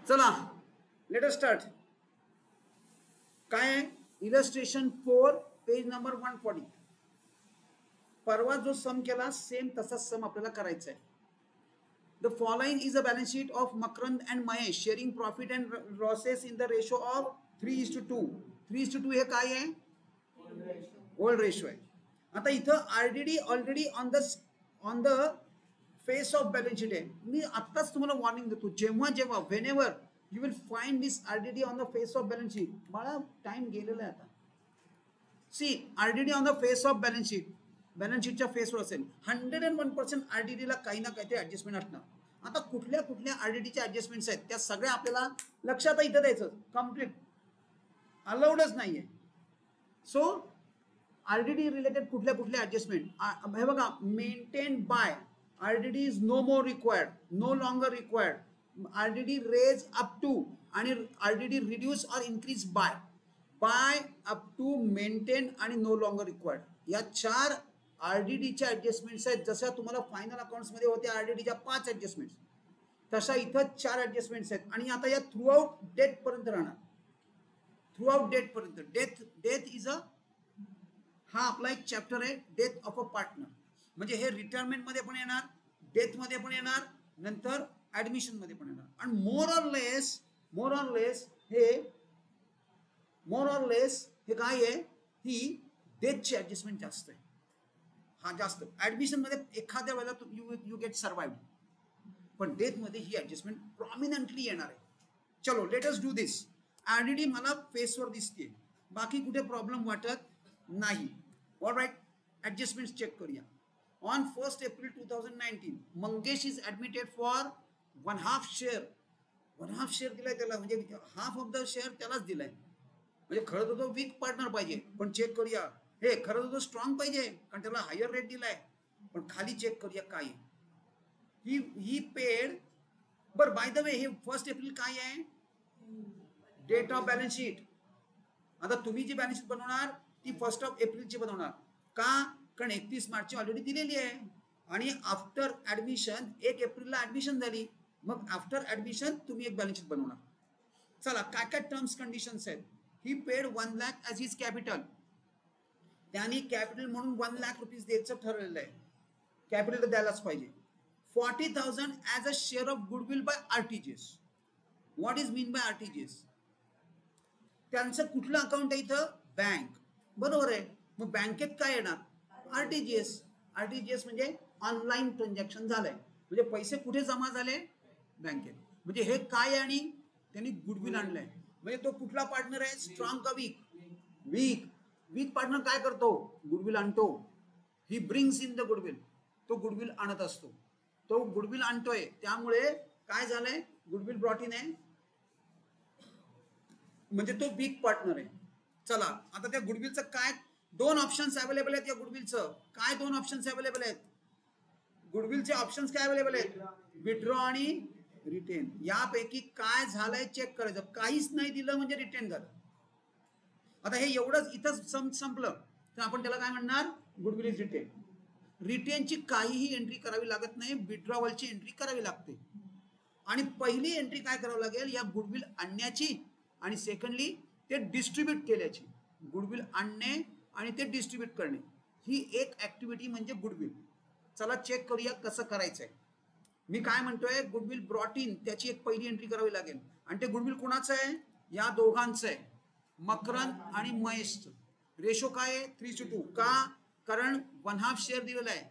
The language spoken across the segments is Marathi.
चला लेट अस स्टार्ट. काय आहे इलस्ट्रेशन 4 पेज नंबर 140. परवा जो सम केला सेम तसाच सम आपल्याला करायचा आहे. The following is a balance sheet of Makrand and Mahesh sharing profit and losses in the ratio of 3:2. 3:2 हे काय आहे? ओल्ड रेशो आहे. आता इथं RDD already on the face of balance sheet आहे. मी आत्ताच तुम्हाला वॉर्निंग देतो, जेव्हा whenever you will find this RDD on the face of balance sheet. मला टाइम गेलेला आहे आता. See RDD on the face of balance sheet, balance शीटच्या फेसवर असेल 101% आरडीडीला काही ना काहीतरी ऍडजस्टमेंट असणार. आता कुठल्या आरडीडीच्या ऍडजस्टमेंट्स आहेत त्या सगळ्या आपल्याला लक्षात इथं द्यायचं. कम्प्लीट अलाउडच नाहीये. सो आरडीडी रिलेटेड कुठल्या ऍडजस्टमेंट हे बघा. Maintain by RDD is no more required, no longer required. RDD raise up to आणि RDD reduce or increase by up to maintain आणि नो लॉंगर रिक्वायर्ड. या 4 आरडीडीच्या ऍडजस्टमेंट्स आहेत. जशा तुम्हाला फायनल अकाउंट्स मध्ये होत्या आरडीडीच्या 5 ऍडजस्टमेंट्स, तशा इथं 4 ऍडजस्टमेंट्स आहेत. आणि आता या थ्रू आउट डेट पर्यंत राहणार. थ्रू आउट डेट पर्यंत. डेथ इज अ, हा आपला एक चॅप्टर आहे, डेथ ऑफ अ पार्टनर. म्हणजे हे रिटायरमेंट मध्ये पण येणार, डेथ मध्ये पण येणार, नंतर ऍडमिशन मध्ये पण येणार. आणि मोर ऑर लेस हे काय आहे, ही डेथची ऍडजस्टमेंट जास्त आहे. हा जास्त. ऍडमिशन मध्ये एखाद्या वेळेला यू गेट सर्वाइव्ड, पण डेथ मध्ये ही ऍडजस्टमेंट प्रॉमिनंटली येणार आहे. चलो let us do this. RDD मला फेसवर दिसते, बाकी कुठे प्रॉब्लेम वाटत नाही. ऑलराइट, ऍडजस्टमेंट चेक करूया. On 1 April 2019 Mangesh is admitted for 1/2 share. 1/2 share दिलाय त्याला, म्हणजे हाफ ऑफ द शेअर त्यालाच दिलाय. म्हणजे खरं तर तो वीक पार्टनर पाहिजे, पण चेक करूया. हे खरं तर तो स्ट्रॉंग पाहिजे, कारण त्याला हायर रेट दिलाय. पण खाली चेक करूया काय ही पेड. बर बाय द वे हे 1 एप्रिल काय आहे? Date of balance sheet. आता तुम्ही जी बॅलन्स शीट बनवणार ती 1 एप्रिलची बनवणार का? कारण 31 मार्चची ऑलरेडी दिलेली आहे. आणि आफ्टर ऍडमिशन 1 एप्रिलला ऍडमिशन झाली, मग आफ्टर ऍडमिशन तुम्ही एक बॅलन्स शीट बनवणार. चला काय टर्म्स कंडिशन्स आहेत. He paid 1 lakh as his capital. त्यांनी कॅपिटल म्हणून 1 लाख रुपीज द्यायचं ठरवलेलं आहे. कॅपिटल तर द्यायलाच पाहिजे. 40,000 as a share of goodwill by RTGS. What is mean by RTGS? त्यांचं कुठलं अकाउंट आहे इथं? बँक. बरोबर आहे. मग बँकेत काय येणार? आरटीजीएस. आरटीजीएस म्हणजे ऑनलाईन ट्रान्झॅक्शन झालंय, म्हणजे पैसे कुठे जमा झाले? बँकेत. म्हणजे हे काय? आणि त्यांनी गुडविल आणलंय. म्हणजे तो कुठला पार्टनर आहे? स्ट्रॉंग का वीक? वीक पार्टनर काय करतो? गुडविल आणतो. He brings in the goodwill. तो गुडविल आणत असतो, तो गुडविल आणतोय. त्यामुळे काय झालंय? गुडविल ब्रॉट इन आहे, म्हणजे तो वीक पार्टनर आहे. चला आता त्या गुडविलचं काय 2 ऑप्शन्स अवेलेबल आहेत. या गुडविलचं काय 2 ऑप्शन्स अवेलेबल आहेत? गुडविलचे ऑप्शन्स काय अवेलेबल आहेत? विथड्रॉ आणि रिटेन. यापैकी काय झालंय चेक करायचं. काहीच नाही दिलं म्हणजे रिटेन झालं. आता हे एवढंच इथं संपलं तर आपण त्याला काय म्हणणार? Goodwill is retain. रिटेनची काहीही एंट्री करावी लागत नाही, विथड्रॉवलची एंट्री करावी लागते. आणि पहिली एंट्री काय करावी लागेल? या गुडविल आणण्याची, आणि सेकंडली ते डिस्ट्रीब्यूट केल्याची. गुडविल आणणे आणि ते डिस्ट्रीब्यूट करणे ही एक ऍक्टिव्हिटी म्हणजे गुडविल. चला चेक करूया कसं करायचंय. मी काय म्हणतोय? गुडविल ब्रॉट इन, त्याची एक पहिली एंट्री करावी लागेल. आणि ते गुडविल कोणाचं आहे? या दोघांचं आहे, मकरंद आणि महेशचं. रेशो काय आहे? 3:2. का? कारण 1/2 शेअर दिलेला आहे.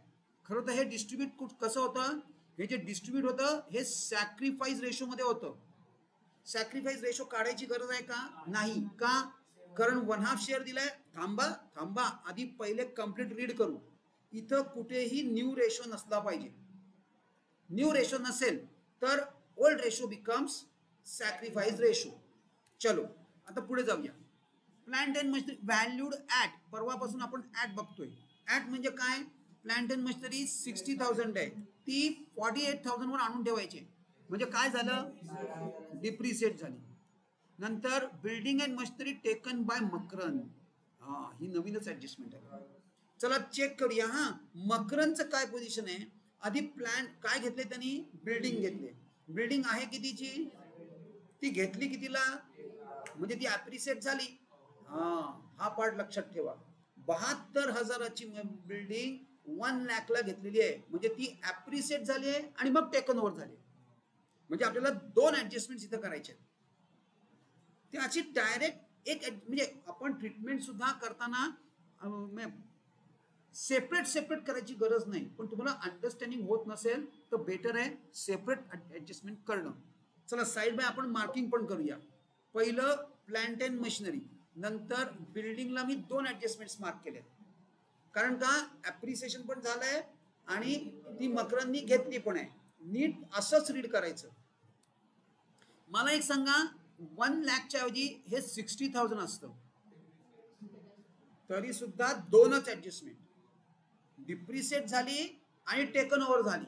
खरं तर हे डिस्ट्रीब्यूट कसं होतं? हे जे डिस्ट्रीब्यूट होतं हे सॅक्रिफाईस रेशो मध्ये होतं. सॅक्रिफाईस रेशो काढायची गरज आहे का? नाही. का? कारण 1/2 शेअर दिलाय. थांबा आधी पहिले कंप्लीट रीड करू. इथं कुठेही न्यू रेशो नसला पाहिजे. न्यू रेशो नसेल तर old ratio becomes sacrifice ratio. चलो आता पुढे जाऊया. Plant and machinery valued at. परवापासून आपण ॲट बघतोय. ॲट म्हणजे काय? प्लांट अँड मशिनरी 60,000 आहे, ती 48,000 वर आणून ठेवायची. म्हणजे काय झालं? डिप्रिशिएट झाली. नंतर building and machinery taken by Makarand. ही नवीनच ऍडजस्टमेंट आहे. चला चेक करूया. मकरंदचं काय पोझिशन आहे? आधी प्लॅन काय घेतले त्यांनी? बिल्डिंग घेतले. बिल्डिंग आहे कितीची? ती घेतली कितीला, म्हणजे ती ऍप्रिशिएट झाली. हा पार्ट लक्षात ठेवा. 72,000ची बिल्डिंग 1 लाखला घेतलेली आहे, म्हणजे ती ऍप्रिशिएट झाली आहे आणि मग टेकन ओव्हर झाली. म्हणजे आपल्याला 2 ऍडजस्टमेंट इथं करायचे आहेत. त्याची डायरेक्ट एक म्हणजे आपण ट्रीटमेंट सुद्धा करताना सेपरेट करायची गरज नाही, पण तुम्हाला अंडरस्टँडिंग होत नसेल तर बेटर आहे सेपरेट ऍडजस्टमेंट करणं. चला साइड बाय आपण मार्किंग पण करूया. पहिलं प्लांट अँड मशिनरी, नंतर बिल्डिंगला मी 2 ऍडजस्टमेंट्स मार्क केले, कारण का ऍप्रिसिएशन पण झालंय आणि ती मकरांनी घेतली पण आहे. नीट असंच रीड करायचं. मला एक सांगा, 1 लाखच्या ऐवजी हे 60,000 असतं तरी सुद्धा 2च ऍडजस्टमेंट, डिप्रिशिएट झाली आणि टेकन ओव्हर झाली.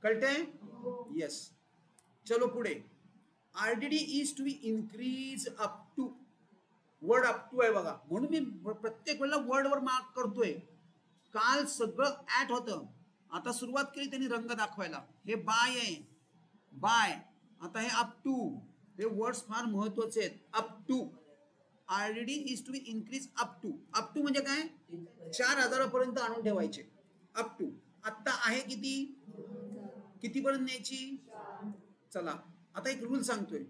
कळतंय? येस. चलो पुढे. RDD is to be increase up to. Word up to आहे बघा, म्हणून मी प्रत्येक वेळेला वर्डवर मार्क करतोय. काल सगळं ऍट होतं, आता सुरुवात केली त्यांनी रंग दाखवायला. हे बाय आहे, बाय. आता हे अप टू, हे वर्ड्स फार महत्वाचे आहेत. Up to, RDD is to be increase up to. Up to म्हणजे काय, 4,000 आणून ठेवायचे. Up to. आता आहे किती, कितीपर्यंत न्यायची. चला आता एक रूल सांगतोय.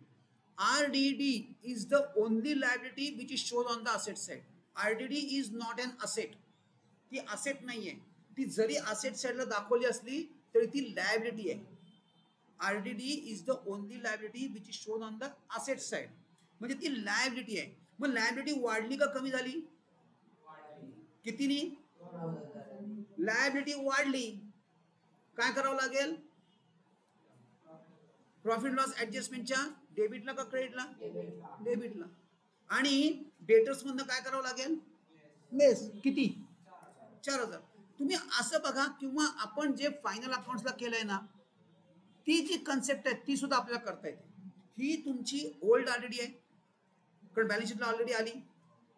RDD is the only liability which is shown on the asset side. RDD is not an asset. ती असेट नाहीये, ती जरी असेट साइडला दाखवली असली तरी ती लायबिलिटी आहे. RDD is the only liability which is shown on the asset side, म्हणजे ती लायबिलिटी आहे. मग लायबिलिटी वाढली का कमी झाली, कितीनी, लायबिलिटी वाढली. काय करावं लागेल, प्रॉफिट लॉस ऍडजस्टमेंटच्या डेबिटला का क्रेडिटला, डेबिटला. आणि डेटर्स मधनं काय करावं लागेल, लेस. किती, 4,000. तुम्ही असं बघा, किंवा आपण जे फायनल अकाउंट्सला केलंय ना, ती जी कन्सेप्ट आहे ती सुद्धा आपल्याला करता येते. ही तुमची ओल्ड आरडीडी आहे, कारण बॅलन्स शीटला ऑलरेडी आली.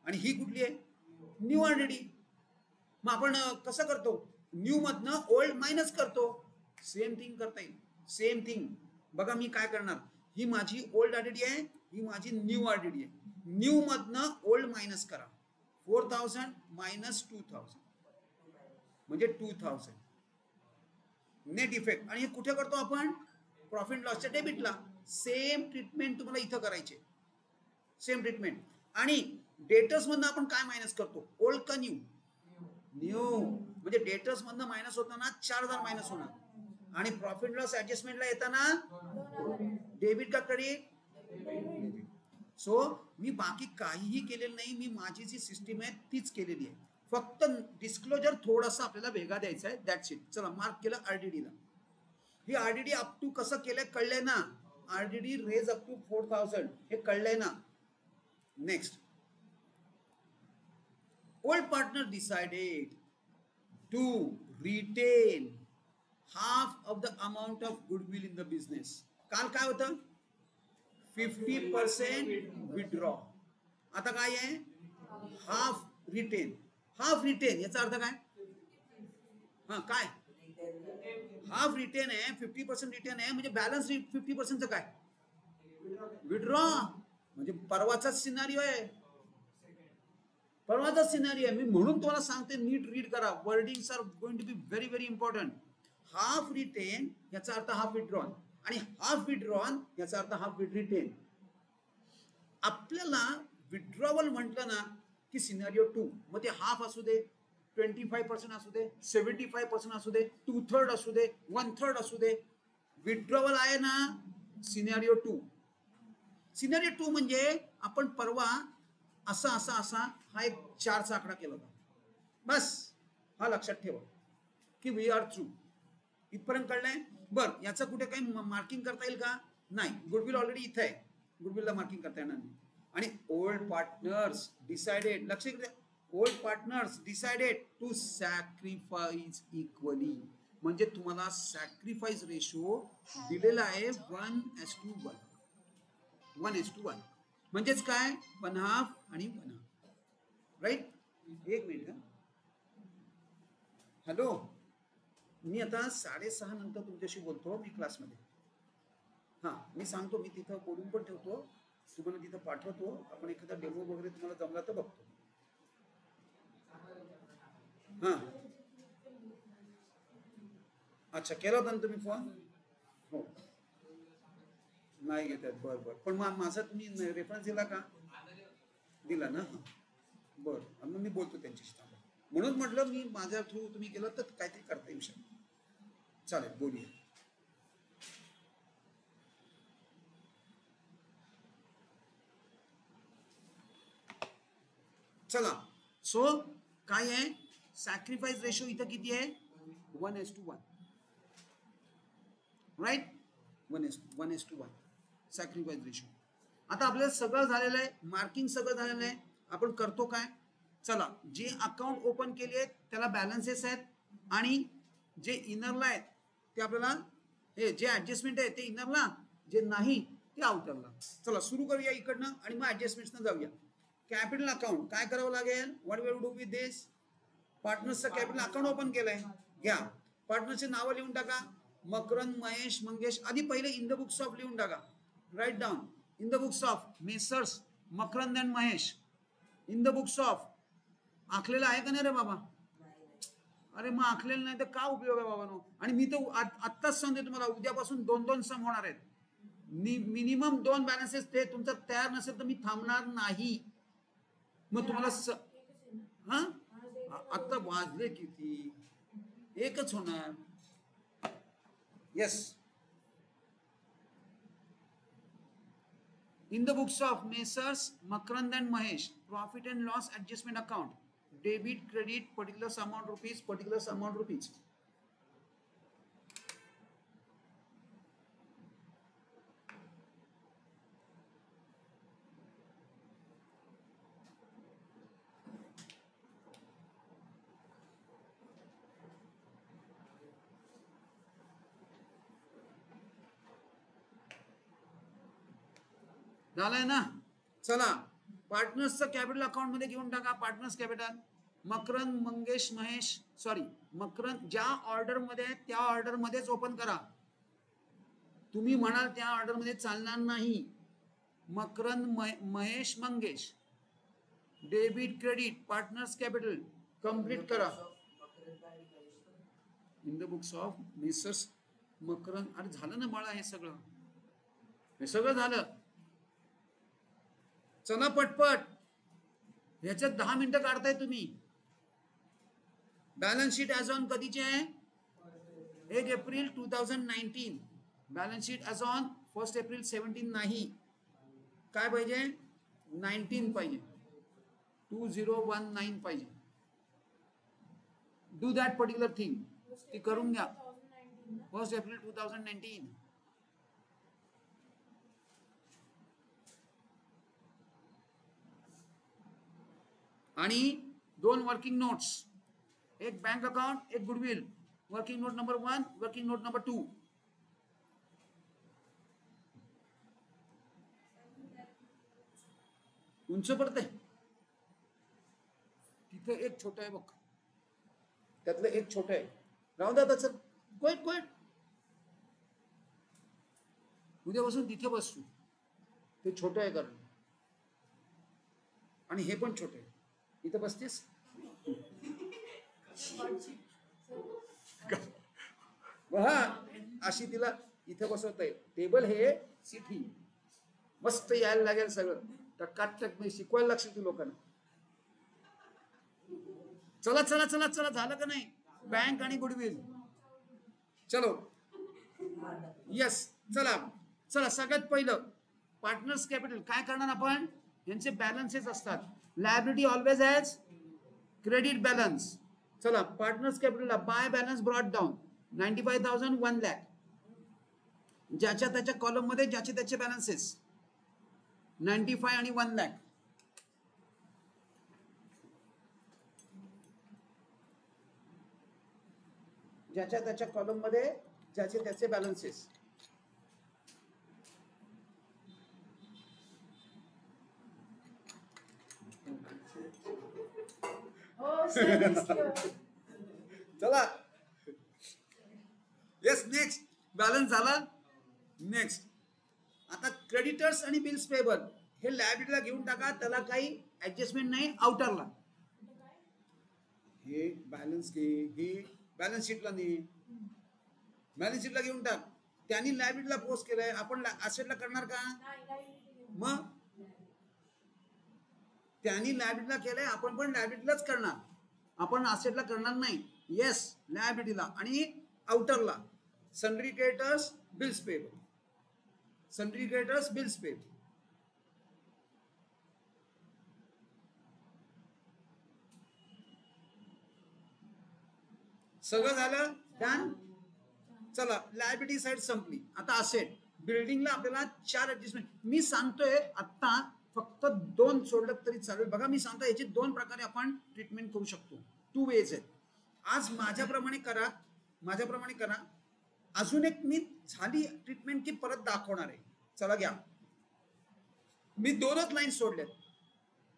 आणि ही कुठली आहे, न्यू आरडीडी. मग आपण कसं करतो, न्यू मधनं ओल्ड मायनस करतो. सेम थिंग करता येईल, सेम थिंग. बघा मी काय करणार, ही माझी ओल्ड आरडीडी आहे, ही माझी न्यू आरडीडी आहे. न्यू मधनं ओल्ड मायनस करा. 4,000 मायनस 2,000 म्हणजे 2,000 नेट इफेक्ट. आणि हे कुठे करतो आपण, प्रॉफिट लॉसच्या डेबिटला. सेम ट्रीटमेंट तुम्हाला इथं करायचे, सेम ट्रीटमेंट. आणि डेटर्स मधनं आपण काय मायनस करतो, ओल्ड का न्यू, न्यू. म्हणजे डेटर्स मधनं मायनस होताना 4,000 मायनस होणार, आणि प्रॉफिट लॉस ऍडजस्टमेंटला येताना डेबिट का क्रेडिट. सो मी बाकी काहीही केलेलं नाही, मी माझी जी सिस्टीम आहे तीच केलेली आहे. फक्त डिस्क्लोजर थोडासा आपल्याला वेगळा द्यायचा आहे, दॅट्स इट. चला मार्क केलं आरडीडीला. ही आरडीडी अप टू कसं केलंय कळलंय ना, आरडीडी रेज अप टू 4,000 हे कळलंय ना. Next, old partner decided to retain half of the amount of goodwill in the business. काल काय होतं, 50% विड्रॉ. आता काय आहे, हाफ रिटेन. हाफ रिटेन याचा अर्थ काय, हा काय, हाफ रिटेन आहे, 50% रिटेन आहे, म्हणजे बॅलन्स 50% काय, विड्रॉ. म्हणजे परवाचाच सिनारिओ आहे, परवाचाच सिनारिओ आहे. मी म्हणून तुम्हाला सांगते नीट रीड करा. Wordings are going to be very very important. Half retain याचा अर्थ हाफ विड्रॉन, आणि हाफ विड्रॉन याचा अर्थ हाफ रिटेन. आपल्याला विड्रॉवल म्हटलं ना की सिनारिओ 2, मग ते हाफ असू दे, 25% असू दे, 75% असू दे, 2/3 असू दे, 1/3 असू दे, विड्रॉवल आहे ना सिनारिओ 2. सिनारिओ 2 म्हणजे आपण परवा असा असा असा हा एक 4चा आकडा केला होता. बस हा लक्षात ठेवा की वी आर थ्रू. इथपर्यंत कळलंय. बरं, याचं कुठे काही मार्किंग करता येईल का, नाही. गुडविल ऑलरेडी इथे आहे, गुडविलला मार्किंग करता येणार नाही. आणि ओल्ड पार्टनर्स डिसाइडेड, लक्ष द्या, old partners decided to sacrifice equally. म्हणजे तुम्हाला सॅक्रिफाईस रेशो दिलेला आहे 1:1. 1:1 म्हणजेच काय, 1/2 आणि 1/2. राईट. एक मिनिट. हॅलो, मी आता 6:30 नंतर तुमच्याशी बोलतो मी क्लासमध्ये. हा मी सांगतो, मी तिथं बोलून पण ठेवतो, तुम्हाला तिथं पाठवतो, आपण एखादा डेमो वगैरे तुम्हाला जमला तर बघतो. हा, अच्छा, केला होता ना तुम्ही फोन? हो, नाही घेत आहेत, बरं बरं. पण माझा तुम्ही रेफरन्स दिला का? दिला ना, बरं. मग मी बोलतो त्यांच्याशी, म्हणून म्हटलं मी माझ्या थ्रू तुम्ही केलं तर काहीतरी करता येऊ शकतो. चालेल, बोलूया. चला, सो काय आहे, सॅक्रिफाईस रेशो इथं किती आहे? 1:1, राईट? 1:1 sacrifice ratio. आता आपल्याला सगळं झालेलं आहे, मार्किंग सगळं झालेलं आहे. आपण करतो काय? चला, जे अकाउंट ओपन केले आहेत त्याला बॅलन्सेस आहेत, आणि जे इनरला आहेत ते आपल्याला, हे जे ऍडजस्टमेंट आहे ते इनरला, जे नाही ते आउटरला. चला सुरू करूया इकडनं आणि मग ऍडजस्टमेंट्सनं जाऊया. कॅपिटल अकाउंट काय करावं लागेल? What will do with this? पार्टनर्सचं कॅपिटल अकाउंट ओपन केलंय, घ्या. पार्टनरचे नावं लिहून टाका, मकरंद, महेश, मंगेश. आधी पहिले इन द बुक्स ऑफ लिहून टाका, write down. In the books of Messrs Makarand and Mahesh. In the books of, आखलेलं आहे का नाही रे बाबा? अरे मग आखलेलं नाही तर का उपयोग आहे बाबांनो? आणि मी तर आत्ताच सांगते तुम्हाला, उद्यापासून 2-2 सम होणार आहेत. Minimum 2 balances. ते तुमचा तयार नसेल तर मी थांबणार नाही. मग तुम्हाला हा, आता वाजले किती? एकच होणार. Yes. In the books of Messrs. Makarand and Mahesh, profit and loss adjustment account, debit, credit, particular amount rupees, particular amount rupees. झालंय ना? चला, पार्टनर्सचं कॅपिटल अकाउंट मध्ये घेऊन टाका. Partners capital Makarand, Mangesh, Mahesh, sorry Makarand, ज्या ऑर्डर मध्ये त्या ऑर्डर मध्येच ओपन करा. तुम्ही म्हणाल त्या ऑर्डर मध्ये चालणार नाही. Makarand, Mahesh, Mangesh, debit, credit, partners capital complete करा. In the books of Mrs Makarand. अरे झालं ना बाळा, हे सगळं झालं. चला पटपट, ह्याच्यात 10 मिनिटं काढताय तुम्ही. बॅलन्स शीट ॲज ऑन कधीचे आहे? 1 April 2019. Balance sheet as on 1 April 17 नाही. काय पाहिजे? 19 पाहिजे, 2019 पाहिजे. डू दॅट पर्टिक्युलर थिंग, ती करून घ्या. 1 एप्रिल 2019. आणि 2 वर्किंग नोट्स, एक बँक अकाउंट, एक goodwill. Working note number 1, working note number 2. उंच पडतंय तिथे, एक छोटं आहे बघ, त्यातलं एक छोटं आहे. राहू द्या त्याचं, क्वाईट उद्यापासून तिथे बसू. ते छोटं आहे कारण, आणि हे पण छोटं आहे. इथं बसतेस हा, अशी तिला इथं बसवत आहे. टेबल हे, सीट ही. मस्त यायला लागेल सगळं टकाटक. मी शिकवायला लागशील तू लोकांना. चला चला चला चला, झालं का नाही? बँक आणि गुडविल. चलो, यस. चला चला, सगळ्यात पहिलं पार्टनर्स कॅपिटल. काय करणार आपण? यांचे बॅलन्सेस असतात. Liability always has credit balance. चला, पार्टनर्स कॅपिटलला by balance brought down 95,000, 1 lakh. ज्याच्या त्याच्या कॉलम मध्ये ज्याचे त्याचे बॅलन्सेस 95 आणि 1 लाख. ज्याच्या त्याच्या कॉलम मध्ये ज्याचे त्याचे बॅलन्सेस. चला, येस. नेक्स्ट बॅलन्स झाला. नेक्स्ट आता क्रेडिटर्स आणि बिल्स पेबल हे लायबिलिटीला घेऊन टाका, त्याला काही ऍडजस्टमेंट नाही आउटरला. हे बॅलन्स घे, हे बॅलन्स शीटला नाही, बॅलन्स शीटला घेऊन टाक. त्यांनी लायबिलिटीला पोस्ट केलंय, आपण असेटला करणार का? मग त्यांनी लायबिलिटीला केलंय, आपण पण लायबिलिटीलाच करणार, आपण असेटला करणार नाही. येस, लायबिलिटीला आणि आउटरला sundry creditors bills payable, sundry creditors bills payable. सगळं झालं, डन. चला, लायबिलिटी साइड संपली. आता असेट बिल्डिंगला आपल्याला 4 ऍडजस्टमेंट मी सांगतोय. आता फक्त 2 सोडलं तरी चालेल. बघा, मी सांगतो याची 2 प्रकारे आपण ट्रीटमेंट करू शकतो. 2 वेज आहेत. आज माझ्याप्रमाणे करा, माझ्याप्रमाणे करा. अजून एक मी झाली ट्रीटमेंट की परत दाखवणार आहे. चला घ्या, मी 2च लाईन सोडल्यात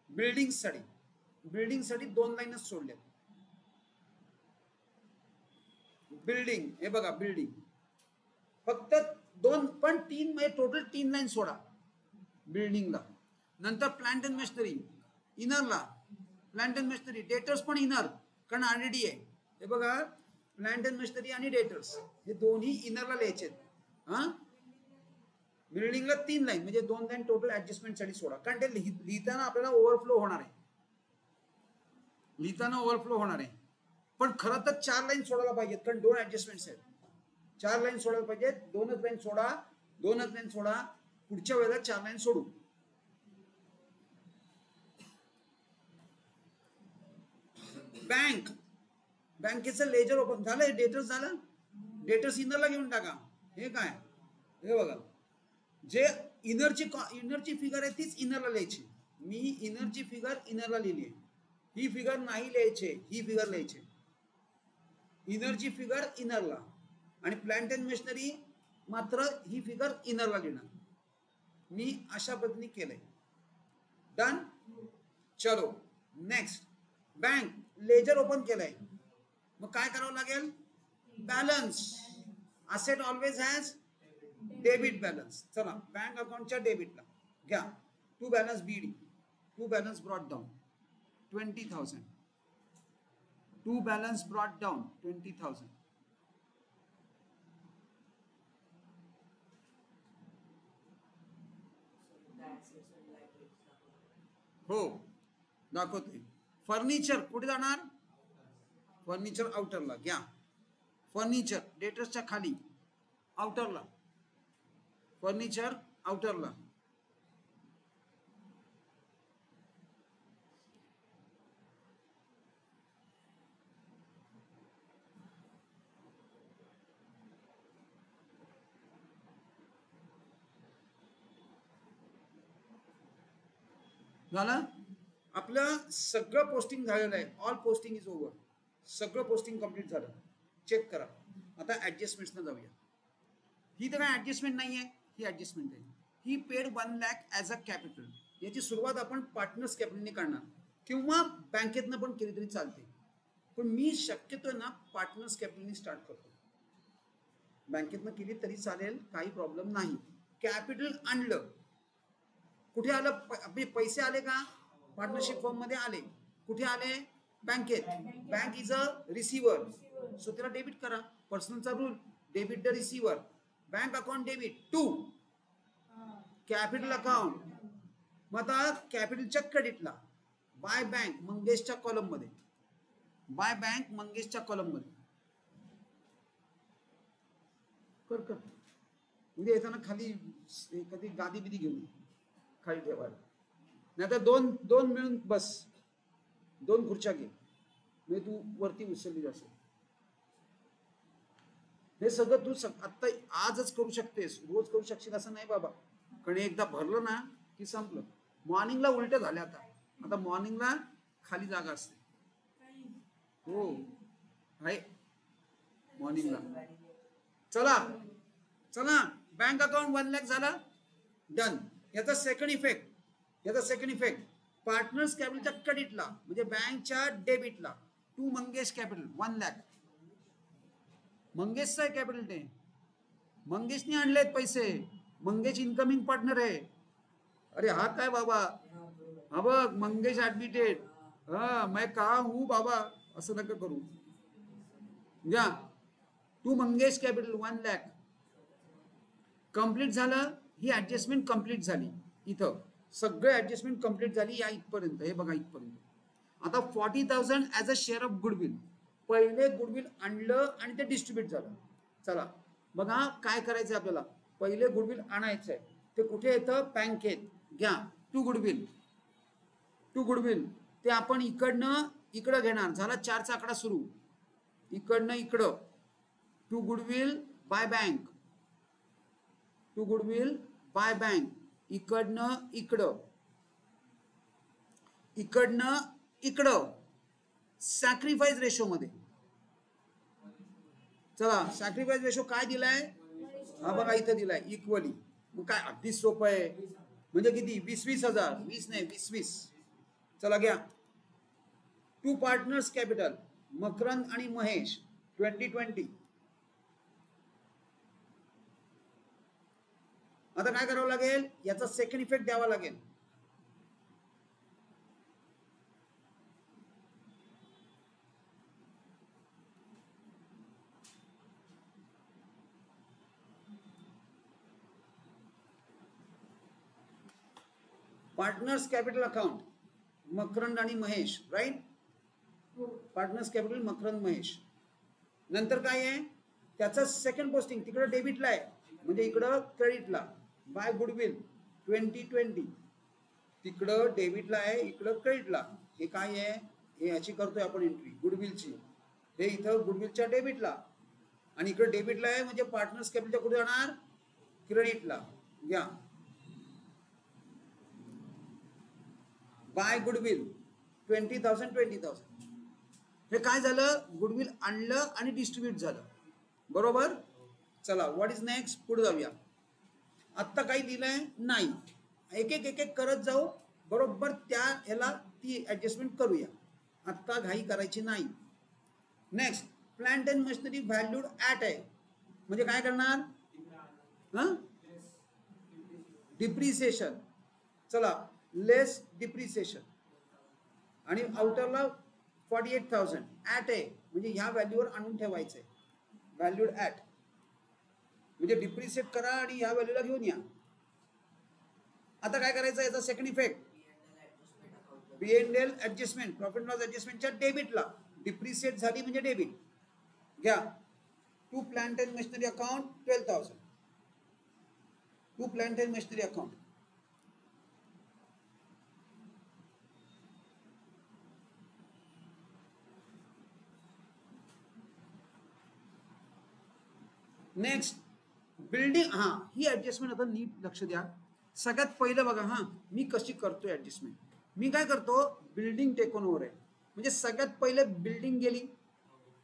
बिल्डिंगसाठी. बिल्डिंगसाठी 2 लाईनच सोडल्यात. बिल्डिंग, हे बघा बिल्डिंग फक्त 2, पण 3 म्हणजे टोटल 3 लाईन सोडा बिल्डिंगला. नंतर प्लांट अँड मशिनरी इनरला, प्लांट अँड मशिनरी. डेटर्स पण इनर, कारण ऑलरेडी आहे. हे बघा, प्लांट अँड मशिनरी आणि डेटर्स हे दोन्ही इनरला लिहायचे. हा, बिल्डिंगला 3 लाईन म्हणजे 2 लाईन टोटल ऍडजस्टमेंटसाठी सोडा, कारण ते लिहिताना आपल्याला ओव्हरफ्लो होणार आहे, लिहिताना ओव्हरफ्लो होणार आहे. पण खरं तर 4 लाईन सोडायला पाहिजेत, कारण 2 ऍडजस्टमेंट्स आहेत. 4 लाईन सोडायला पाहिजेत. 2च लाईन सोडा, 2च लाईन सोडा. पुढच्या वेळेला 4 लाईन सोडू. बँक, बँकेचं लेजर ओपन झालं. डेटर्स झालं, डेटर्स इनरला घेऊन टाका. हे काय, हे बघा, जे इनरची फिगर आहे तीच इनरला लिहायची. मी इनरची फिगर इनरला लिहिली आहे, ही फिगर नाही लिहायची, ही फिगर लिहायची. इनरची फिगर इनरला आणि प्लांट अँड मशिनरी मात्र ही फिगर इनरला लिहिणार. मी अशा पद्धतीने केलंय. डन. चलो नेक्स्ट, बँक लेजर ओपन केलंय. मग काय करावं लागेल? Balance. Asset always has debit balance. चला, बँक अकाउंटच्या डेबिटला घ्या. To balance BD, to balance brought down 20,000. To balance brought down 20,000. हो, दाखवते. फर्निचर कुठे जाणार? फर्निचर आउटरला घ्या. फर्निचर डेटर्सच्या खाली आउटरला, फर्निचर आउटरला. झालं. आपलं सगळं पोस्टिंग झालेलं आहे. All posting is over. सगळं पोस्टिंग कंप्लीट झालं. चेक करा. आता ऍडजस्टमेंट्सना जाऊया. ही तर काय ऍडजस्टमेंट नाही आहे, ही ऍडजस्टमेंट आहे. He paid 1 lakh as a capital. याची सुरुवात आपण पार्टनर्स कॅपिटलने करणार किंवा बँकेतनं पण केली तरी चालते. पण मी शक्यतो ना पार्टनर्स कॅपिटलने स्टार्ट करतो. बँकेतनं केली तरी चालेल, काही प्रॉब्लेम नाही. कॅपिटल आणलं, कुठे आलं? पैसे आले का? पार्टनरशिप फर्म मध्ये आले. कुठे आले? बँकेत. Bank is a receiver, so त्याला डेबिट करा. पर्सनलचा rule, debit the receiver. Bank account debit to capital account. मग आता कॅपिटलच्या क्रेडिटला बाय बँक मंगेशच्या कॉलम मध्ये, बाय बँक मंगेशच्या कॉलम मध्ये कर कर. उद्या येताना खाली कधी गादी बिदी घेऊन खाली ठेवायला, नाही तर दोन मिळून बस. 2 खुर्च्या घे, म्हणजे तू वरती उचलली असेल. हे सगळं तू आता आजच करू शकतेस, रोज करू शकशील असं नाही बाबा. कारण एकदा भरलं ना की संपलं. मॉर्निंगला उलट झाले. आता मॉर्निंगला खाली जागा असते. हो आहे मॉर्निंगला. चला चला, बँक अकाउंट 1 लाख झाला. डन. याचा सेकंड इफेक्ट, पार्टनर्स कॅपिटलच्या क्रेडिटला म्हणजे बँकच्या डेबिटला टू मंगेश कॅपिटल 1 लाख. मंगेशचा कॅपिटल ते मंगेशने आणलेत पैसे. मंगेश इनकमिंग पार्टनर आहे. अरे हा काय बाबा, हा बघ मंगेश ऍडमिटेड, हा मैं कहा हूं बाबा, असं नका करू. घ्या to Mangesh capital 1 lakh complete झालं. ही ऍडजस्टमेंट कंप्लीट झाली. इथं सगळे ऍडजस्टमेंट कंप्लीट झाली या इथपर्यंत. हे बघा इथपर्यंत. आता 40,000 as a share of goodwill. पहिले गुडविल आणलं आणि ते डिस्ट्रीब्यूट झालं. चला बघा काय करायचं आपल्याला. पहिले गुडविल आणायचं आहे. ते कुठे येतं, बँकेत. घ्या टू गुडविल, टू गुडविल ते आपण इकडनं इकडं घेणार. झाला 4चा आकडा सुरू. इकडनं इकडं to goodwill by bank, to goodwill by bank. इकडनं इकडं, इकडनं इकडं सॅक्रिफाईस रेशो मध्ये. चला सॅक्रिफाईस रेशो काय दिलाय, हा बघा इथं दिलाय इक्वली. मग काय अगदी सोपं आहे. म्हणजे किती, 20,000. 20 नाही 20. चला घ्या टू पार्टनर्स कॅपिटल मकरंद आणि महेश 2020. आता काय करावं लागेल, याचा सेकंड इफेक्ट द्यावा लागेल. पार्टनर्स कॅपिटल अकाउंट मकरंद आणि Mahesh, right. Partners capital Makarand Mahesh. नंतर काय आहे, त्याचा सेकंड पोस्टिंग तिकडे डेबिटला आहे, म्हणजे इकडं क्रेडिटला. बाय गुडविल 2020 तिकडं डेबिटला आहे, इकडं क्रेडिटला. हे काय आहे, हे याची करतोय आपण एंट्री गुडविलची. हे इथं गुडविलच्या डेबिटला आणि इकडे डेबिटला आहे, म्हणजे पार्टनर्स कॅपिटलच्या कुठे जाणार, क्रेडिटला. घ्या बाय गुडविल 20,000. हे काय झालं, गुडविल आणलं आणि डिस्ट्रीब्यूट झालं. बरोबर. चला व्हॉट इज नेक्स्ट, पुढे जाऊया. आत्ता काही दिलंय नाही, एक एक करत जाऊ. बरोबर त्या ह्याला ती ऍडजस्टमेंट करूया. आत्ता घाई करायची नाही. Next plant and machinery valued at आहे, म्हणजे काय करणार, डिप्रिसिएशन. चला लेस डिप्रिसिएशन. आणि आउटरला 48,000 ॲट आहे, म्हणजे ह्या व्हॅल्यूवर आणून ठेवायचं आहे. व्हॅल्यूड ॲट म्हणजे डिप्रिशिएट करा आणि ह्या व्हॅल्यूला घेऊन या. आता काय करायचं, याचा second effect P&L adjustment, profit loss ऍडजस्टमेंटच्या डेबिटला. डिप्रिशिएट झाली म्हणजे डेबिट. घ्या to plant and machinery account 12,000. To plant and machinery account. Next building. हा ही ऍडजस्टमेंट आता नीट लक्ष द्या. सगळ्यात पहिलं बघा, हा मी कशी करतोय ऍडजस्टमेंट. मी काय करतो, बिल्डिंग टेकन ओव्हर आहे, म्हणजे सगळ्यात पहिले बिल्डिंग गेली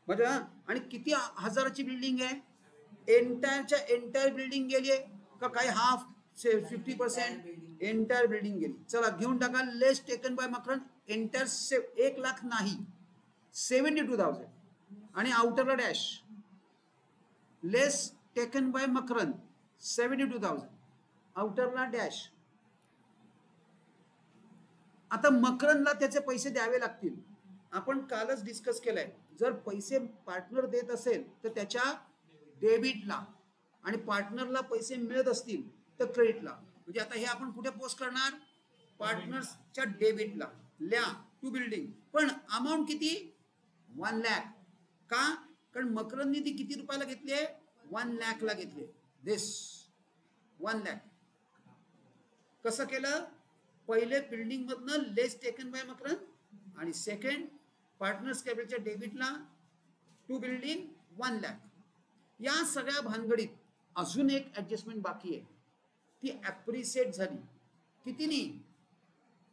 म्हणजे. आणि किती हजाराची बिल्डिंग आहे, एंटायर बिल्डिंग गेली आहे का, काही हाफ 50%, एंटायर बिल्डिंग गेली. चला घेऊन टाका. Less taken by Makarand entire 1 lakh नाही 72,000 आणि आउटरला dash. Less taken by Makarand 72,000 आउटरला डॅश. आता मकरंदला त्याचे पैसे द्यावे लागतील. आपण कालच डिस्कस केलंय, जर पैसे पार्टनर देत असेल तर त्याच्या डेबिटला आणि पार्टनरला पैसे मिळत असतील तर क्रेडिटला. म्हणजे आता हे आपण कुठे पोस्ट करणार, पार्टनर्सच्या डेबिटला. ल्या टू बिल्डिंग. पण अमाऊंट किती, 1 लाख. का, कारण मकरंदने ती किती रुपयाला घेतली आहे, 1 लाखला घेतली. दिस 1 लाख. कसं केलं, पहिले बिल्डिंग मधनं लेस टेकन बाय मकरंद आणि सेकंड पार्टनर्स कॅपिटलच्या डेबिटला टू बिल्डिंग 1 लाख. या सगळ्या भानगडीत अजून एक ऍडजस्टमेंट बाकी आहे. ती ऍप्रिशिएट झाली. कितीनी,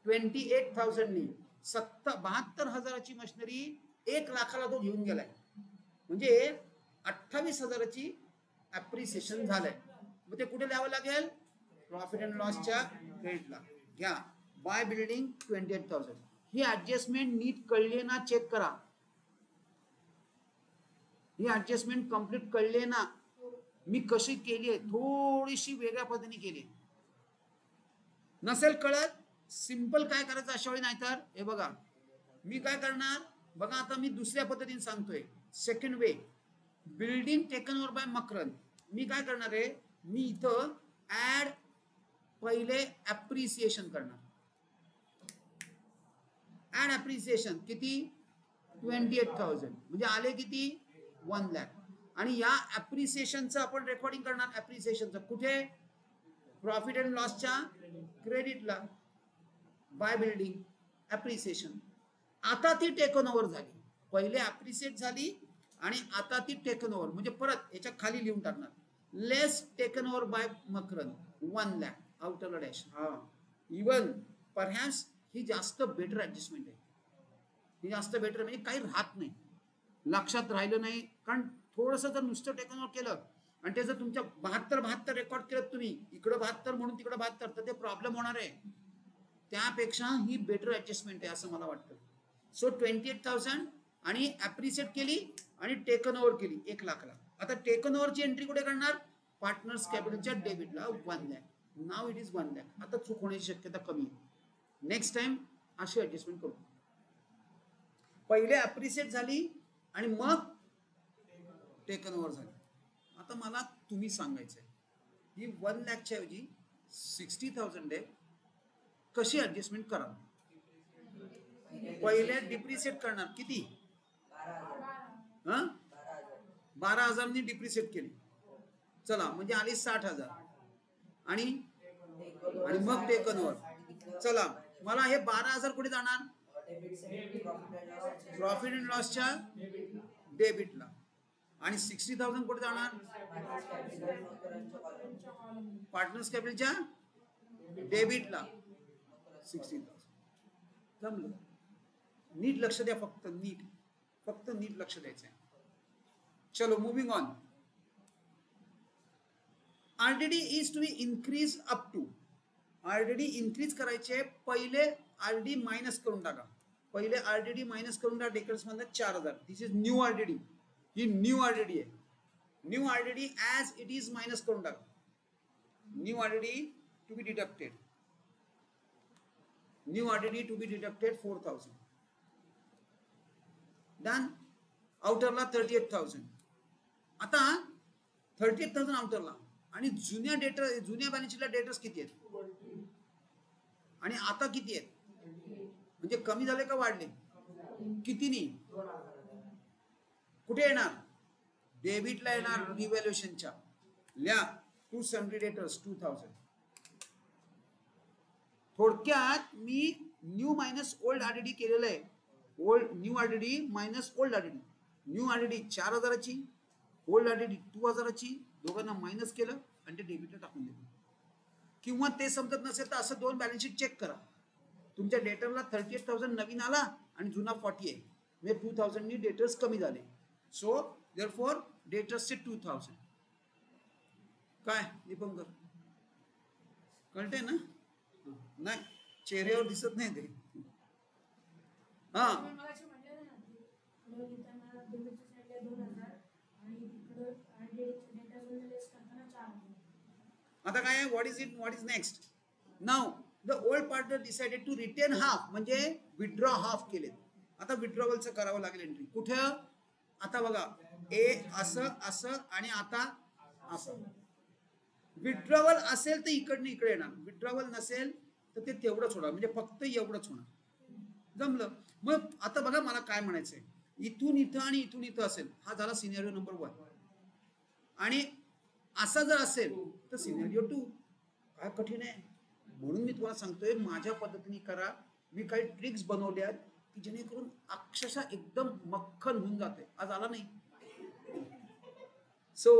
28,000नी. 72,000ची मशिनरी 1 लाखाला तो घेऊन गेलाय, म्हणजे 28,000ची ऍप्रिसिएशन झालंय. मग ते कुठे द्यावं लागेल, प्रॉफिट अँड लॉसच्या क्रेडिटला. घ्या बाय बिल्डिंग 28,000. ही ऍडजस्टमेंट नीट कळली ना, चेक करा. ही ऍडजस्टमेंट कंप्लीट कळले ना. मी कशी केली आहे, थोडीशी वेगळ्या पद्धतीने केली. नसेल कळत, सिंपल काय करायचं अशा वेळी, नाहीतर हे बघा मी काय करणार बघा, आता मी दुसऱ्या पद्धतीने सांगतोय. Second way, building taken over by Makarand. मी काय करणार आहे, मी इथं ऍड पहिले ऍप्रिसिएशन करणार. ऍड ऍप्रिसिएशन किती, 28,000 म्हणजे आले किती, 1 लाख. आणि या ऍप्रिसिएशनचं आपण रेकॉर्डिंग करणार. ऍप्रिसिएशनचं कुठे, प्रॉफिट अँड लॉसच्या क्रेडिटला, बाय बिल्डिंग ऍप्रिसिएशन. आता ती टेकन ओव्हर झाली, पहिले ऍप्रिसिएट झाली आणि आता ती टेकन ओव्हर, म्हणजे परत याच्या खाली लिहून टाकणार, less taken over by Makarand 1 lakh आउटरला डॅश. हा, इवन परहॅप्स ही जास्त बेटर ऍडजस्टमेंट आहे. ही जास्त बेटर म्हणजे काही राहत नाही, लक्षात राहिलं नाही. कारण थोडंसं जर नुसतं टेकन ओव्हर केलं आणि ते जर तुमच्या 72 रेकॉर्ड केलं तुम्ही, इकडं 72 म्हणून तिकडं 72, तर ते प्रॉब्लेम होणार आहे. त्यापेक्षा ही बेटर ऍडजस्टमेंट आहे असं मला वाटतं. सो 28,000 आणि ऍप्रिशिएट केली आणि टेकन ओव्हर केली 1 लाखला. आता टेकन ओव्हरची एंट्री कुठे करणार, पार्टनर्स कॅपिटलच्या डेबिटला 1 lakh. Now it is 1 lakh. आता चूक होण्याची शक्यता कमी आहे. नेक्स्ट टाइम अशी ऍडजस्टमेंट करू. पहिले ऍप्रिशिएट झाली आणि मग टेकन ओव्हर झाली. आता मला तुम्ही सांगायचंय, ही 1 लाखच्या ऐवजी 60,000 आहे, कशी ऍडजस्टमेंट करा. पहिले डिप्रिशिएट करणार किती, 12,000 नी डिप्रिशिएट केली, चला म्हणजे आली 60,000 आणि मग टेकन ओव्हर. चला मला हे 12,000 कुठे जाणार, प्रॉफिट अँड लॉसच्या डेबिटला, आणि 60,000 कुठे जाणार, पार्टनर्स कॅपिटलच्या डेबिटला 60,000. जमलं. नीट लक्ष द्या, फक्त नीट लक्ष द्यायचं आहे. चलो moving on. RDD is to be increase up to. RDD increase करायचे, पहिले आरडी मायनस करून टाका. पहिले आरडीडी मायनस करून टाका डेकर्स मधून 4,000. This is new RDD. ही न्यू आरडीडी आहे. New RDD as it is minus करून टाका. New RDD to be deducted. New RDD to be deducted 4,000. Done. आउटरला 38,000. आता 38,000 आउटरला, आणि जुन्या बॅलन्स शीटला डेटर्स किती आहेत आणि आता किती आहेत, म्हणजे कमी झाले का वाढले, कितीनी, कुठे येणार, डेबिटला येणार रिव्हॅल्युएशनच्या. ल्या 270 डेटर्स 2,000. थोडक्यात मी न्यू मायनस ओल्ड आरडीडी केलेलं आहे. New RDD minus old RDD. New RDD 4,000ची, ओल्ड आरडीडी 2,000ची, दोघांना मायनस केलं आणि ते डेबिटला टाकून दिलं. किंवा ते समजत नसेल तर असं 2 बॅलन्स शीट चेक करा. तुमच्या डेटरला 38,000 नवीन आला आणि जुना 40 आहे, म्हणजे 2,000 नी डेटर्स कमी झाले. सो देअरफॉर डेटर्सचे 2,000. काय दीपंकर, कळते ना? नाही, चेहऱ्यावर दिसत नाही ते. हा, आता काय, what is next. Now the old partner decided to retain half, म्हणजे विथड्रॉ हाफ केले. आता विथड्रॉवलचं करावं लागेल एंट्री. कुठे, आता बघा ए असं असं आणि आता असं. विथड्रॉवल असेल तर इकडनं इकडे येणार, विथड्रॉवल नसेल तर ते तेवढंच होणार, म्हणजे फक्त एवढंच होणार. जमलं. मग आता बघा मला काय म्हणायचंय, इथून इथं आणि इथून इथं असेल, हा झाला सिनेरिओ नंबर 1. आणि असा जर असेल तर सिनेरिओ 2. काय कठीण आहे, म्हणून मी तुम्हाला सांगतोय माझ्या पद्धतीने करा. मी काही ट्रिक्स बनवल्या की जेणेकरून अक्षरशः एकदम मक्खन होऊन जाते. आज आला नाही, सो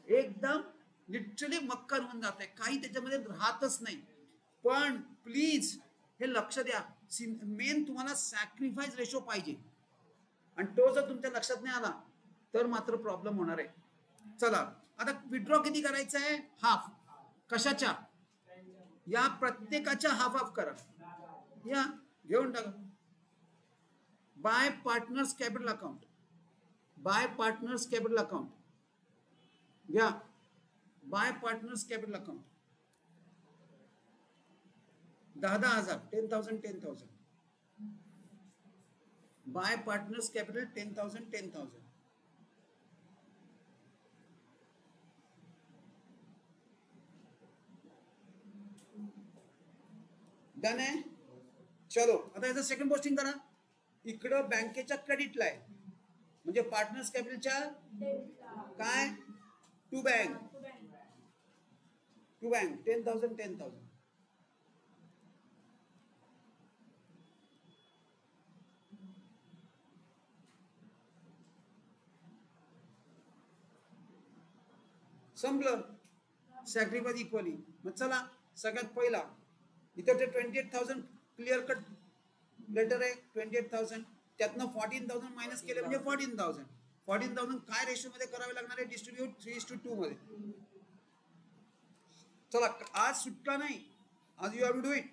एकदम लिटरली मक्खन होऊन जाते, काही त्याच्यामध्ये राहतच नाही. पण प्लीज हे लक्ष द्या, मेन तुम्हाला सॅक्रिफाईस रेशो पाहिजे, आणि तो जर तुमच्या लक्षात नाही आला तर मात्र प्रॉब्लेम होणार आहे. चला आता विथड्रॉ किती करायचं आहे, हाफ. कशाच्या, या प्रत्येकाच्या हाफ हाफ करा. या घेऊन टाका. By partners capital account, by partners capital account घ्या. By partners capital account 10,000 10,000 by partners capital 10,000 done आहे. चलो आता याचं सेकंड पोस्टिंग करा. इकडं बँकेच्या क्रेडिटला आहे म्हणजे पार्टनर्स कॅपिटलच्या काय टू बँक 10,000 संपलं. Sacrifice equally. मग चला सगळ्यात पहिला इथं ते 28,000 क्लिअर कट लेटर आहे 28,000 त्यातनं 14,000 मायनस केले म्हणजे 14,000 काय रेशो मध्ये करावे लागणार आहे डिस्ट्रीब्यूट 3:2 मध्ये. चला आज सुटका नाही आज you have to do it.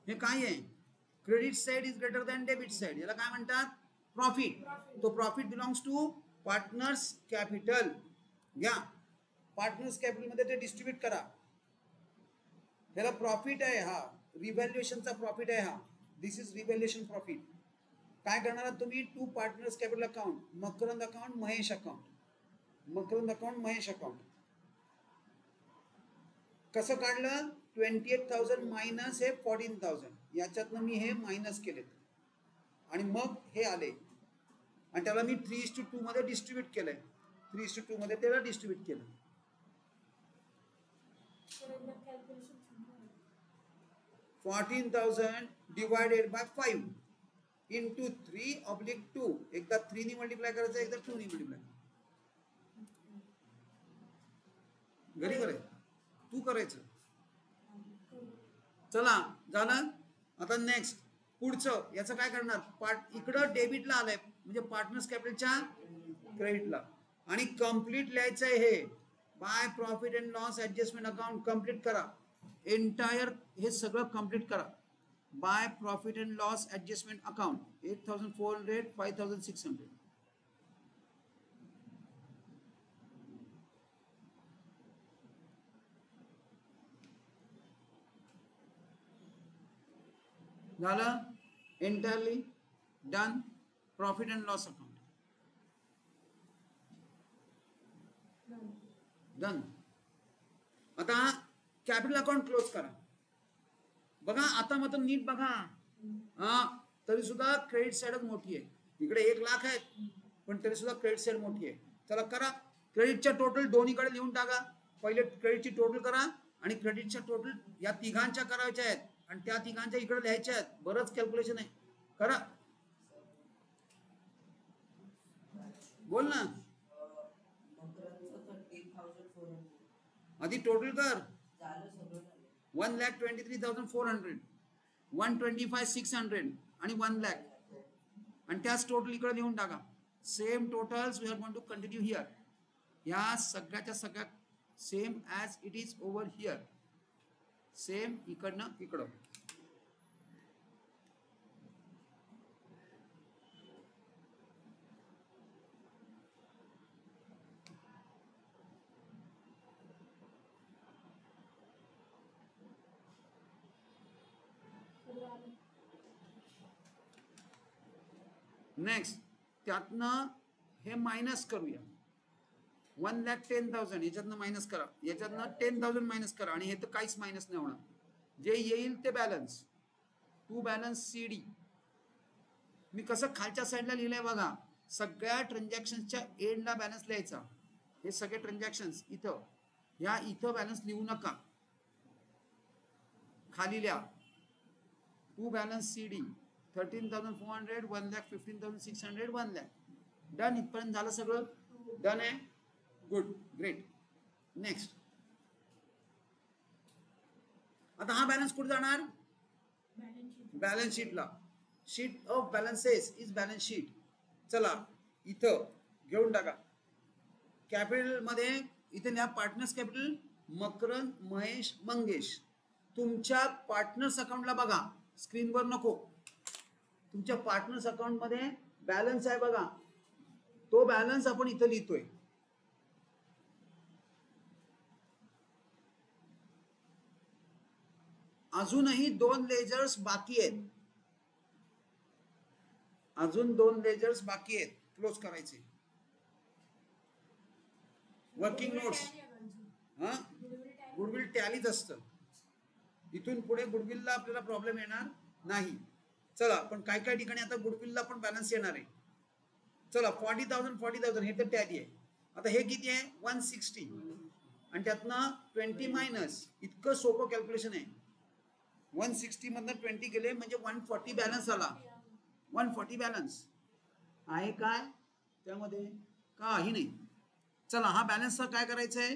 हे काय आहे credit side is greater than debit side. याला काय म्हणतात प्रॉफिट. तो profit belongs to partners capital. घ्या पार्टनर्स कॅपिटल मध्ये ते डिस्ट्रीब्यूट करा. याला प्रॉफिट आहे हा रिव्हॅल्युएशनचा प्रॉफिट आहे हा. This is revaluation profit. काय करणार तुम्ही to partners capital account Makarand account Mahesh account कसं काढलं 28,000 मायनस हे 14,000 याच्यातनं मी हे मायनस केले आणि मग हे आले आणि त्याला मी 3:2 मध्ये डिस्ट्रीब्यूट केलंय. 3:2 मध्ये त्याला डिस्ट्रीब्यूट केलं. $14,000 डिवायडेड बाय 5 इंटू 3/2. एकदा 3 ने मल्टिप्लाय करायचं एकदा 2 ने मल्टिप्लाय. घरी करायचं तू करायचं. चला झालं. आता नेक्स्ट पुढचं याचं काय करणार इकडं डेबिटला आलंय म्हणजे पार्टनर्स कॅपिटलच्या क्रेडिटला आणि कंप्लीट लिहायचं आहे हे by profit and loss adjustment account. Complete करा एंटायर हे सगळं कंप्लीट करा. By profit and loss adjustment account 8,400 5,600. झालं entirely done. Profit and loss account done. आता कॅपिटल अकाउंट क्लोज करा. बघा आता मात्र नीट बघा. तरी सुद्धा क्रेडिट साइडच मोठी आहे. इकडे 1 लाख आहेत पण तरी सुद्धा क्रेडिट साइड मोठी आहे. चला करा क्रेडिटच्या टोटल दोन्हीकडे लिहून टाका. पहिले क्रेडिटची टोटल करा आणि क्रेडिटच्या टोटल या तिघांच्या करायच्या आहेत आणि त्या तिघांच्या इकडे लिहायच्या आहेत. बरंच कॅल्क्युलेशन आहे करा. बोल ना आधी टोटल कर. 1,23,400 125,600 आणि 1 लाख आणि त्याच टोटल इकडे लिहून टाका. Same totals we are going to continue here. या सगळ्याच्या सगळ्या same as it is over here. Same इकडनं इकडं. नेक्स्ट त्यातनं हे मायनस करूया. 1,10,000 याच्यातनं मायनस करा. याच्यातनं 10,000 मायनस करा आणि हे तर काहीच मायनस नाही होणार. जे येईल ते बॅलन्स टू बॅलन्स CD. मी कसं खालच्या साईडला लिहिलंय बघा. सगळ्या ट्रान्झॅक्शनच्या एंडला बॅलन्स लिहायचा. हे सगळे ट्रान्झॅक्शन्स इथं या इथं बॅलन्स लिहू नका. खाली लिहा to balance CD 13,400 1,15,600 1 lakh. Done. इथपर्यंत झालं सगळं डन आहे. Good great. नेक्स्ट आता हा बॅलन्स कुठे जाणार बॅलन्स शीटला. Sheet of balances is balance sheet. चला इथं घेऊन टाका. कॅपिटल मध्ये इथे लिहा पार्टनर्स कॅपिटल मकरंद, महेश, मंगेश. तुमच्या पार्टनर्स अकाउंटला बघा, स्क्रीनवर नको. तुमच्या पार्टनर्स अकाउंट मध्ये बॅलन्स आहे बघा, तो बॅलन्स आपण इथं लिहितोय. अजूनही 2 लेजर्स बाकी आहेत, अजून 2 लेजर्स बाकी आहेत क्लोज करायचे. वर्किंग नोट्स, हा गुडविल टॅलीच असतं. इथून पुढे गुडविलला आपल्याला प्रॉब्लेम येणार नाही. चला, पण काय काय ठिकाणी आता गुडविलला पण बॅलन्स येणार आहे. चला 40,000 हे तर टॅली आहे. आता हे किती आहे 160 आणि त्यातनं 20 मायनस. इतकं सोपं कॅल्क्युलेशन आहे. 160 मधनं 20 गेले म्हणजे 140 बॅलन्स आला. 140 बॅलन्स आहे काय त्यामध्ये? काही नाही. चला, हा बॅलन्सचा काय करायचं आहे?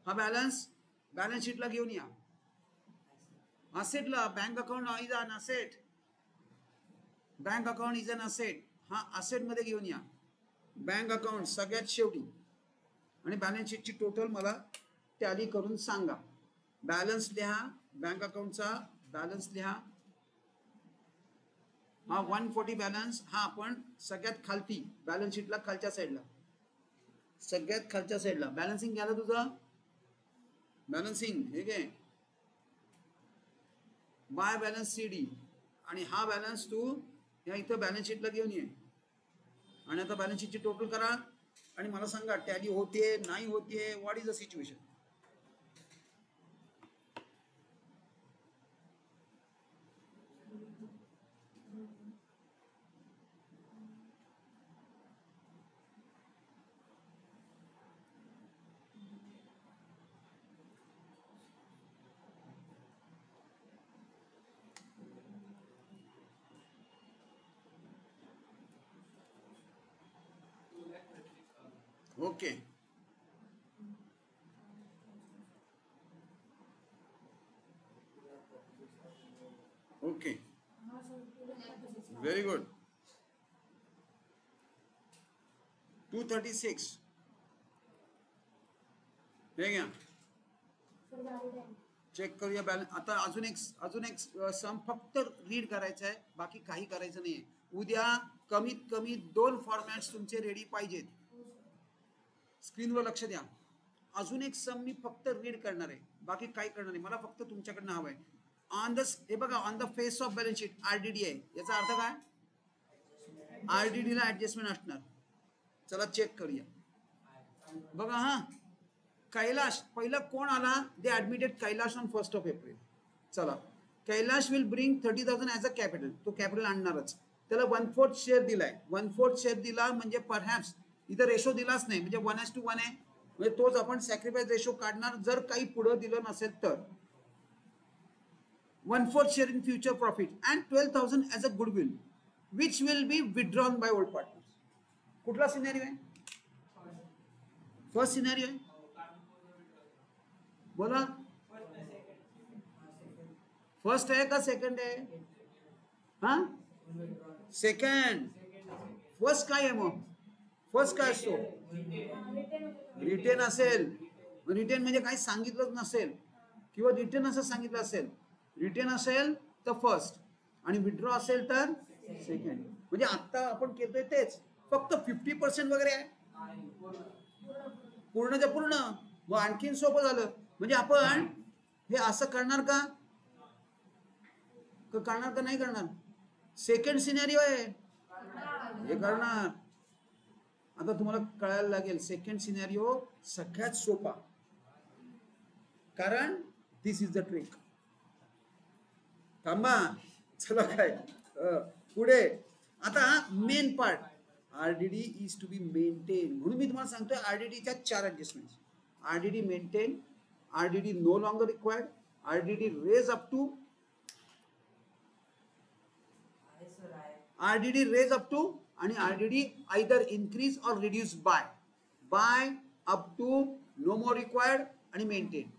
हा बॅलन्स बॅलन्स शीटला घेऊन या. असेटला, bank account is an asset, bank account is an asset. हा असेट मध्ये घेऊन या. बँक अकाउंट सगळ्यात शेवटी आणि बॅलन्स शीटची टोटल मला टॅली करून सांगा. बॅलन्स लिहा, बँक अकाउंटचा बॅलन्स लिहा. हा 140 बॅलन्स, हा आपण सगळ्यात खालती बॅलन्स शीटला खालच्या साईडला, सगळ्यात खालच्या साईडला बॅलन्सिंग घ्यायला तुझं बॅलन्सिंग हे घे, बाय बॅलन्स सीडी. आणि हा बॅलन्स तू या इथं बॅलन्स शीटला घेऊन ये. आणि आता बॅलन्स शीटची टोटल करा आणि मला सांगा टॅली होते नाही होते, what is the situation. Okay, okay, very good. 236 हे घ्या, चेक करूया बॅलन्स. आता अजून एक सम फक्त रीड करायचं आहे, बाकी काही करायचं नाहीये. उद्या कमीत कमी 2 फॉर्मॅट्स तुमचे रेडी पाहिजेत. स्क्रीनवर लक्ष द्या. अजून एक सम मी फक्त रीड करणार आहे, बाकी काही करणार नाही. मला फक्त तुमच्याकडनं हवं आहे. ऑन द, हे बघा, on the face of balance sheet RDD आहे. याचा अर्थ काय? आरडीडी ला ऍडजस्टमेंट असणार. चला चेक करूया. बघा, हा कैलाश पहिला कोण आला? दे ऍडमिटेड कैलाश ऑन 1 एप्रिल. चला, Kailash will bring 30,000 as a capital. तो कॅपिटल आणणारच. त्याला 1/4 शेअर दिलाय. 1/4 शेअर दिला म्हणजे परहॅप्स इथं रेशो दिलाच नाही, म्हणजे 1:1 आहे. म्हणजे तोच आपण सॅक्रिफाईस रेशो काढणार जर काही पुढे दिलं नसेल तर. 1/4 share in future profit and 12,000 as a goodwill which will be withdrawn by old partners. कुठला सिनेरियो आहे? फर्स्ट सिनेरियो आहे. बोला, फर्स्ट आहे का सेकंड आहे? हा, सेकंड. फर्स्ट काय आहे मग? फर्स्ट काय असतो? रिटेन असेल. रिटेन म्हणजे काही सांगितलंच नसेल किंवा रिटेन असं सांगितलं असेल. रिटेन असेल तर फर्स्ट आणि विथड्रॉ असेल तर सेकंड. म्हणजे आता आपण केलंय तेच, फक्त 50% वगैरे आहे. पूर्णच्या पूर्ण. मग आणखीन सोपं झालं. म्हणजे आपण हे असं करणार का? करणार का नाही करणार? सेकंड सिनेरियो आहे हे करणार. आता तुम्हाला कळायला लागेल सेकंड सिनेरियो सगळ्यात सोपा, कारण दिस इज द ट्रिक. थांबा, चला काय पुढे. आता main part, RDD is to be maintain. म्हणून मी तुम्हाला सांगतोय आरडीडीच्या 4 adjustment. RDD maintain, RDD no longer required, RDD raise up to, RDD raise up to आणि RDD either increase or reduce by up to, no more required आणि मेंटेन.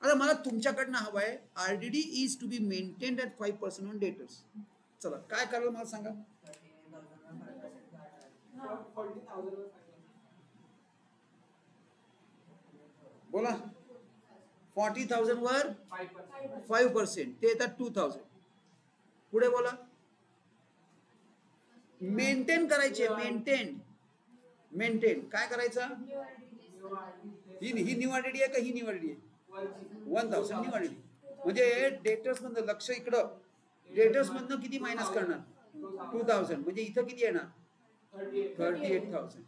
आता मला तुमच्याकडनं हवं आहे RDD is to be maintained at 5% on debtors. चला काय करायला मला सांगा. बोला, 40,000 वर 5%, ते येतात 2,000. पुढे बोला. मेंटेन करायचे, मेंटेन काय करायचं? ही निवडलेली आहे का ही निवडली आहे? 1,000 निवडलेली. म्हणजे डेटर्स मधनं लक्ष इकडं, डेटर्स मधनं किती मायनस करणार? 2,000. म्हणजे इथं किती येणार? 38,000.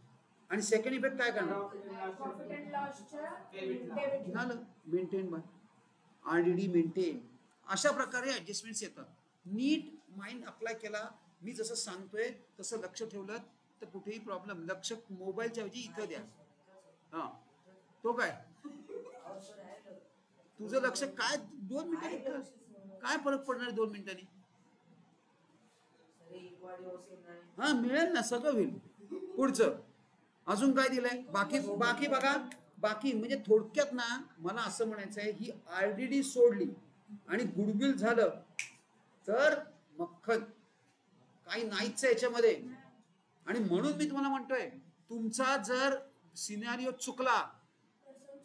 आणि सेकंड इफेक्ट काय करणार? झालं मेंटेन बाय RDD मेंटेन. अशा प्रकारे ऍडजस्टमेंट्स येतात. नीट माइंड अप्लाय केला, मी जसं सांगतोय तसं लक्ष ठेवलं तर कुठेही प्रॉब्लेम. लक्ष मोबाईलच्या ऐवजी इथं द्या. हा तो काय तुझं लक्ष काय 2 मिनिटांनी काय फरक पडणार 2 मिनिटांनी? हा मिळेल ना, सगळं होईल. पुढचं अजून काय दिलंय? बाकी बघा. बाकी म्हणजे थोडक्यात ना, मला असं म्हणायचं आहे, ही RDD सोडली आणि गुडविल झालं तर मक्खन काही नाहीच आहे याच्यामध्ये. आणि म्हणून मी तुम्हाला म्हणतोय, तुमचा जर सिनारिओ चुकला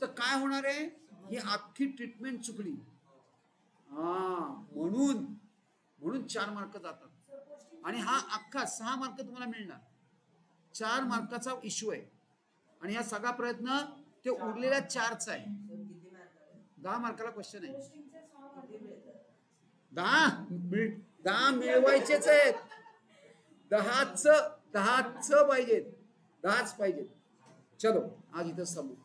तर काय होणार आहे? ही अख्खी ट्रीटमेंट चुकली. म्हणून 4 मार्क जातात. आणि हा अख्खा 6 मार्क तुम्हाला मिळणार. 4 मार्काचा इश्यू आहे. आणि हा सगळा प्रयत्न ते उरलेल्या 4चा आहे. 10 मार्काला क्वेश्चन आहे. 10 मिळवायचेच आहेत. 10च पाहिजेत. 10च पाहिजेत. चलो आज इथं थांबू.